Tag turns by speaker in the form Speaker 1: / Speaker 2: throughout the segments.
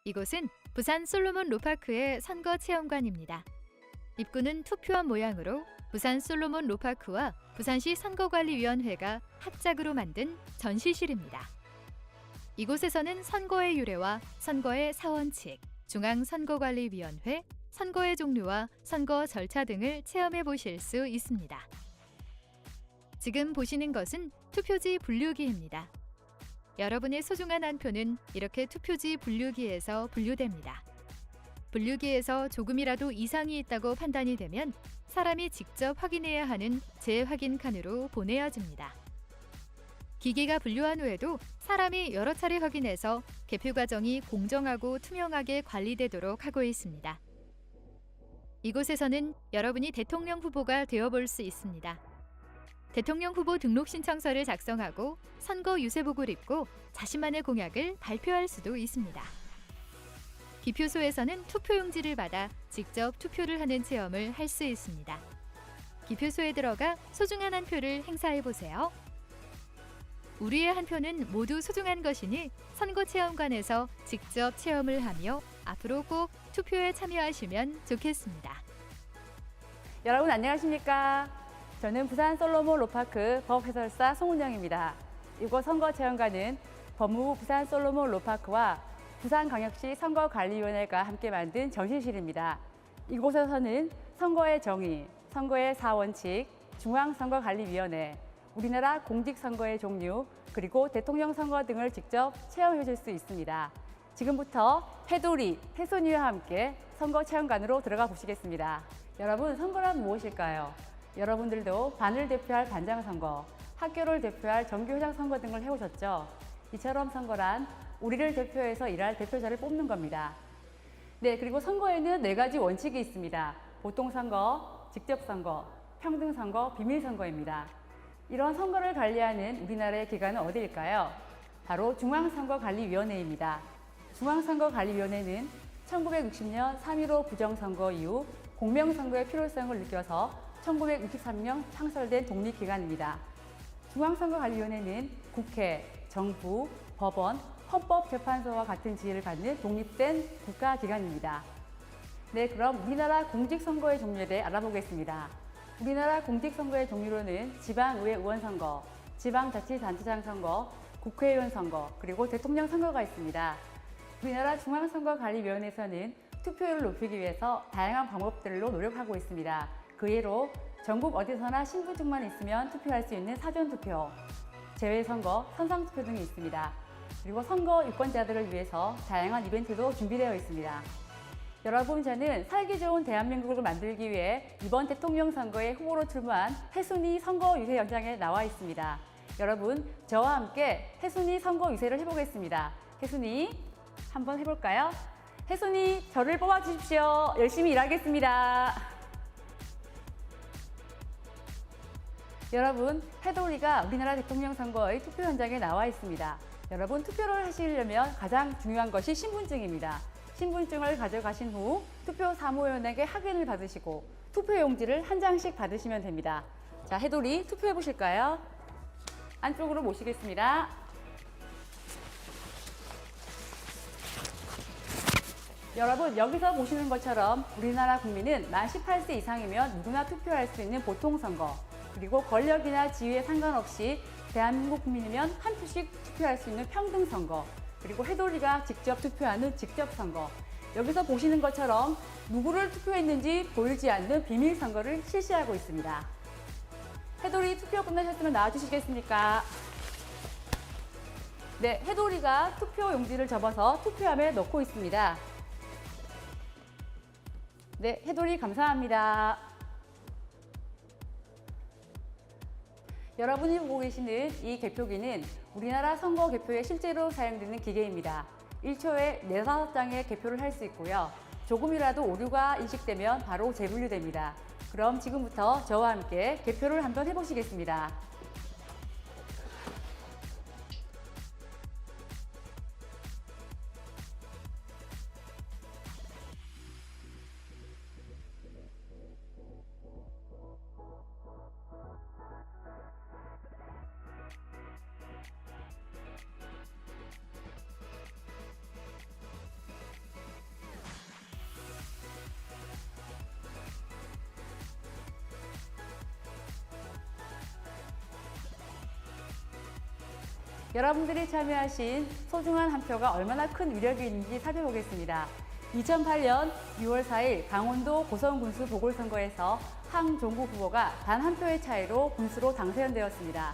Speaker 1: 이곳은 부산 솔로몬 로파크의 선거 체험관입니다. 입구는 투표함 모양으로 부산 솔로몬 로파크와 부산시 선거관리위원회가 합작으로 만든 전시실입니다. 이곳에서는 선거의 유래와 선거의 사원칙, 중앙선거관리위원회, 선거의 종류와 선거 절차 등을 체험해 보실 수 있습니다. 지금 보시는 것은 투표지 분류기입니다. 여러분의 소중한 한 표는 이렇게 투표지 분류기에서 분류됩니다. 분류기에서 조금이라도 이상이 있다고 판단이 되면 사람이 직접 확인해야 하는 재확인 칸으로 보내어집니다. 기계가 분류한 후에도 사람이 여러 차례 확인해서 개표 과정이 공정하고 투명하게 관리되도록 하고 있습니다. 이곳에서는 여러분이 대통령 후보가 되어볼 수 있습니다. 대통령 후보 등록 신청서를 작성하고 선거 유세복을 입고 자신만의 공약을 발표할 수도 있습니다. 기표소에서는 투표용지를 받아 직접 투표를 하는 체험을 할 수 있습니다. 기표소에 들어가 소중한 한 표를 행사해보세요. 우리의 한 표는 모두 소중한 것이니 선거체험관에서 직접 체험을 하며 앞으로 꼭 투표에 참여하시면 좋겠습니다.
Speaker 2: 여러분 안녕하십니까? 저는 부산 솔로몬 로파크 법해설사 송은영입니다. 이곳 선거체험관은 법무부 부산 솔로몬 로파크와 부산광역시 선거관리위원회가 함께 만든 전시실입니다. 이곳에서는 선거의 정의, 선거의 사원칙, 중앙선거관리위원회, 우리나라 공직선거의 종류, 그리고 대통령 선거 등을 직접 체험해 보실 수 있습니다. 지금부터 해돌이, 해손이와 함께 선거체험관으로 들어가 보시겠습니다. 여러분, 선거란 무엇일까요? 여러분들도 반을 대표할 반장선거, 학교를 대표할 정규회장 선거 등을 해오셨죠? 이처럼 선거란 우리를 대표해서 일할 대표자를 뽑는 겁니다. 네, 그리고 선거에는 4가지 원칙이 있습니다. 보통선거, 직접선거, 평등선거, 비밀선거입니다. 이런 선거를 관리하는 우리나라의 기관은 어디일까요? 바로 중앙선거관리위원회입니다. 중앙선거관리위원회는 1960년 3.15 부정선거 이후 공명선거의 필요성을 느껴서 1963년 창설된 독립기관입니다. 중앙선거관리위원회는 국회, 정부, 법원, 헌법재판소와 같은 지위를 갖는 독립된 국가기관입니다. 네, 그럼 우리나라 공직선거의 종류에 대해 알아보겠습니다. 우리나라 공직선거의 종류로는 지방의회 의원선거, 지방자치단체장 선거, 국회의원 선거, 그리고 대통령 선거가 있습니다. 우리나라 중앙선거관리위원회에서는 투표율을 높이기 위해서 다양한 방법들로 노력하고 있습니다. 그 예로 전국 어디서나 신분증만 있으면 투표할 수 있는 사전투표, 재외선거, 선상투표 등이 있습니다. 그리고 선거 유권자들을 위해서 다양한 이벤트도 준비되어 있습니다. 여러분, 저는 살기 좋은 대한민국을 만들기 위해 이번 대통령 선거에 후보로 출마한 해순이 선거 유세 현장에 나와 있습니다. 여러분, 저와 함께 해순이 선거 유세를 해보겠습니다. 해순이 한번 해볼까요? 해순이 저를 뽑아주십시오. 열심히 일하겠습니다. 여러분, 해돌이가 우리나라 대통령 선거의 투표 현장에 나와 있습니다. 여러분, 투표를 하시려면 가장 중요한 것이 신분증입니다. 신분증을 가져가신 후 투표 사무위원에게 확인을 받으시고 투표용지를 한 장씩 받으시면 됩니다. 자, 해돌이 투표해 보실까요? 안쪽으로 모시겠습니다. 여러분, 여기서 보시는 것처럼 우리나라 국민은 만 18세 이상이면 누구나 투표할 수 있는 보통선거, 그리고 권력이나 지위에 상관없이 대한민국 국민이면 한 표씩 투표할 수 있는 평등선거, 그리고 해돌이가 직접 투표하는 직접선거, 여기서 보시는 것처럼 누구를 투표했는지 보이지 않는 비밀선거를 실시하고 있습니다. 해돌이 투표 끝나셨으면 나와주시겠습니까? 네, 해돌이가 투표 용지를 접어서 투표함에 넣고 있습니다. 네, 해돌이 감사합니다. 여러분이 보고 계시는 이 개표기는 우리나라 선거 개표에 실제로 사용되는 기계입니다. 1초에 4~5장의 개표를 할 수 있고요. 조금이라도 오류가 인식되면 바로 재분류됩니다. 그럼 지금부터 저와 함께 개표를 한번 해보시겠습니다. 여러분들이 참여하신 소중한 한 표가 얼마나 큰 위력이 있는지 살펴보겠습니다. 2008년 6월 4일 강원도 고성군수 보궐선거에서 항종국 후보가 단 한 표의 차이로 군수로 당선되었습니다.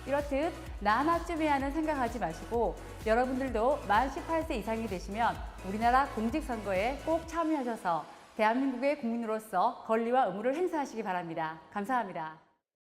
Speaker 2: 이렇듯 나 하나쯤이야는 생각하지 마시고 여러분들도 만 18세 이상이 되시면 우리나라 공직선거에 꼭 참여하셔서 대한민국의 국민으로서 권리와 의무를 행사하시기 바랍니다. 감사합니다.